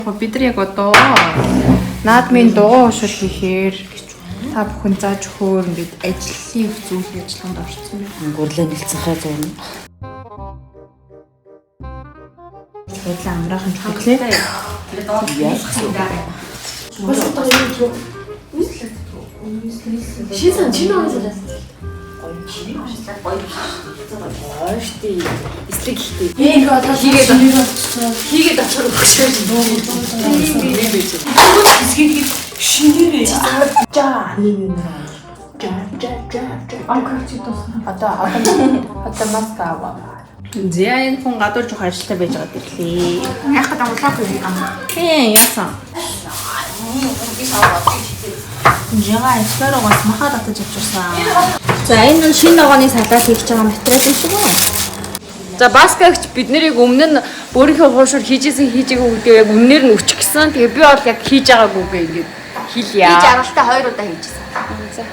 Бид нар яг одоо наадмын дугуй уушил хийхээр та бүхэн зааж хөөр ингээд ажлын зүйл ажиллагаанд орсон байна. Гурлаа нэлцэнхээ зурна. Тэглээ амраахан чөлөө. Шисэн чиний онцлоо. Ойшти эслэг ихтэй. Хийгээд очихоор өгчөөж дуу. Эсгийг шинээрээ. Жаа нэг юм. Одоо маска аваа. Зяа энэ хүн гадуур жоох ажилтаа байж байгаа гэрлээ. Яхад амлаагүй юм. Яасан. Жага эсперогоос махаа татаж авчихсан. За энэ нь шинэ ногооны салаад хийж байгаа материал юм шиг үү? За баскагч бид нарыг өмнө нь өөрийнхөө хуушур хийжсэн хийжээгүй гэдэг яг үнээр нь өчгсөн. Тэгээ би бол яг хийж байгаагүй гэ ингээд хийлье. Хийж аргалтай 2 удаа хийжсэн. За.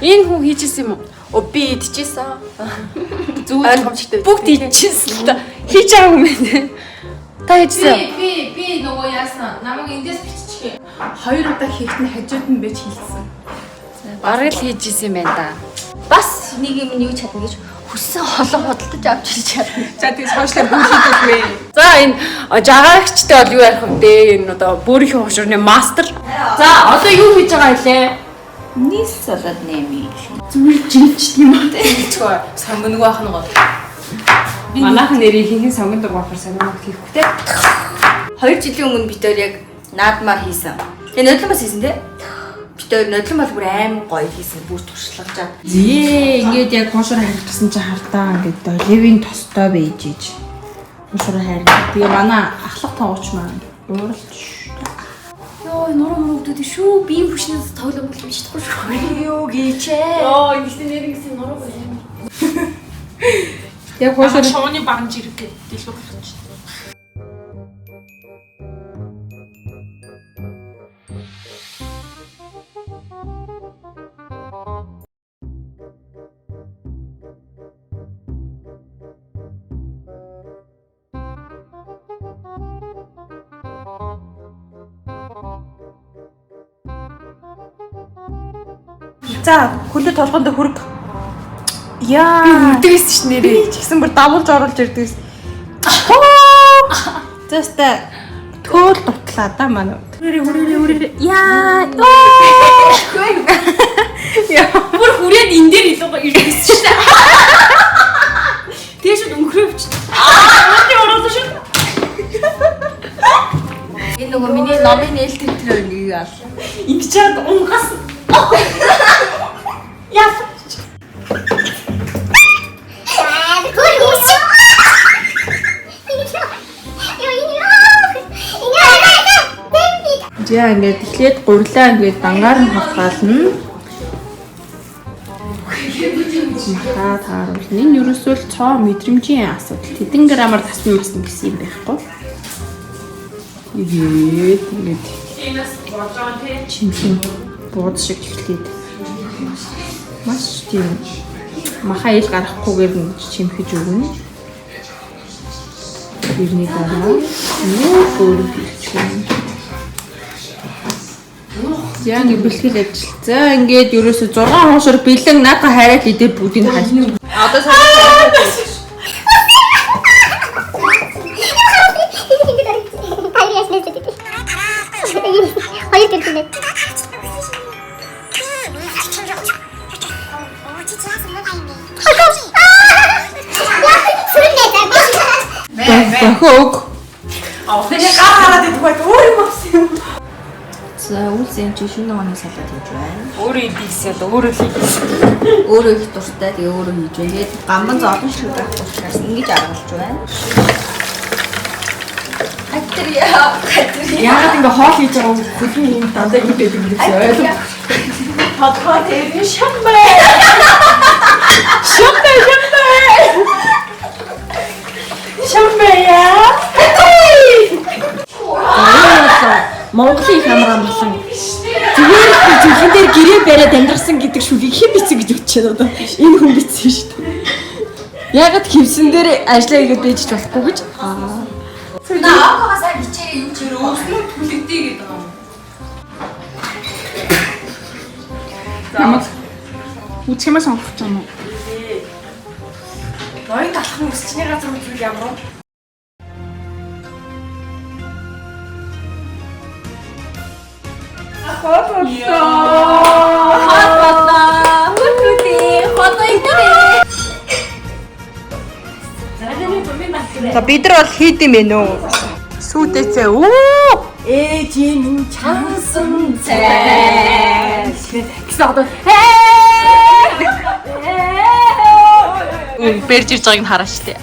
Энэ хүн хийжсэн юм уу? Би идчихсэн. Зүг ойлгомжтой. Бүгд идчихсэн л та. Хийж байгаагүй юм байна. Та хийжсэн. Би нөгөө яасан. Намайг эндээс биччихээ. 2 удаа хийхэд нь хажууд нь бэж хийлсэн. Бараг л хийжсэн юм байна да. Бас нэг юм юу чадна гэж хүссэн олон худалдаж авч ирж чадна. За тэгээс хойшлоо бүх хийдэгвэ. За энэ жагаагчтай бол юу ярих вэ? Энэ одоо бүрийн хуушурны мастер. За одоо юу хийж байгаа хэлээ? Нийс салаад нэмий. Зүгээр жимчт юм аа. Тэгчгүй сонгоно байх нь гол. Манайхан нэрийг хийх сонгонд дургахаар сонгоно хийхгүй те. 2 жилийн өмнө бид хоёр яг наадмаар хийсэн. Тэгээ нодлон бас хийсэн те. Бид хоёр нодлон бол бүр аим гоё хийсэн. Бүр туршлагачаад. Зээ ингээд яг хуушур харагдсан чи хартаа ингээд левийн тостой байж иж. Хуушур харагдав. Тэгээ манай ахлах тоогч маань ууралч. Йоо, нуруу өгдөг шүү. Би бүшнээс тоглоом гэж чадахгүй шүү. Юу гээчээ. Йоо, ингэсэн нэрнгэсэн нуруу байна. Яг хуушур Шооны багж ирэх гэдэг дэлгүүр болчих. За хөлөө толгонд хүрг. Яа. Би үрдэгсэн ш нэрээ. Чигсэн бүр давуулж оруулж ирдэгс. Зөстэй төөл дутлаа да манай. Хүрээ. Яа. Яа. Бүр хүрээд энэ дээр илүү ирсэн шүү дээ. Тэгш өнгөрөөвч. Өөртөө оруулсан шүү. Энэ нөгөө миний номын нээлт тэр нэг яа. Ингэж чад унгас. Яасан. За ингээд эхлээд гурлаа ингээд дангаар нь хавхаална. Махаа тааруулна. Энэ ерөөсөө л цоо мэдрэмжийн асуудал. Хэдэн грамаар тасна масна гэсэн юм байхгүй. Ингээд Энэс бодлоо тий. чимхэн бууд шиг эхлээд маш тийм махаа ил гарахгүйгээр нь чимхэж өгнө. Ирний дараа нэг өөр хийчихвэн. Яа ингэ бэлтгэл ажил. За ингээд ерөөсө 6 хуушур бэлэн наадга хараад идээ бүгдийг хайлт. Одоо Хоёр тэрхүү. хөг. Тэгээ гараад идэх байт өөр юм авсан юм. За үлс юм чи шинэ ногооны салаад хийж байна. Өөрөө идэгсээ өөрөө л хийх. Өөрөө их дуртай тэгээ өөрөө хийж байна. Тэгээд гамбан зоолон шиг байх учраас ингэж аргалж байна. Яагаад ингэ хоол хийж байгаа хөдөлгөөн юм дандаа ингэ байдаг юм гэж ойлгоо. Тодгоо тэр шамбай. Шамбай яа. Монголын хамраа болсон. Зүгээр л зүйлэн дээр гэрээ бариад амьдрсан гэдэг шүлгийг хэн бичсэн гэж бодож байна одоо. Энэ хүн бичсэн шүү дээ. Ягаад хевсэн дээр ажиллаа хийгээд байж болохгүй гэж. На аавгаа сайн хичээрээ юу ч юм уу. Өснөө түлэгдээ гэдэг юм. Ямар үчимээ сонгох юм уу? Ноён талхны өсчний газар үзүүл ямар уу? За бид нар бол хийд юм бэ нөө. Сүйдээсээ оо ээжийн чансан цай. Гэсэн одоо бэрж ирж байгааг нь хараа штэ.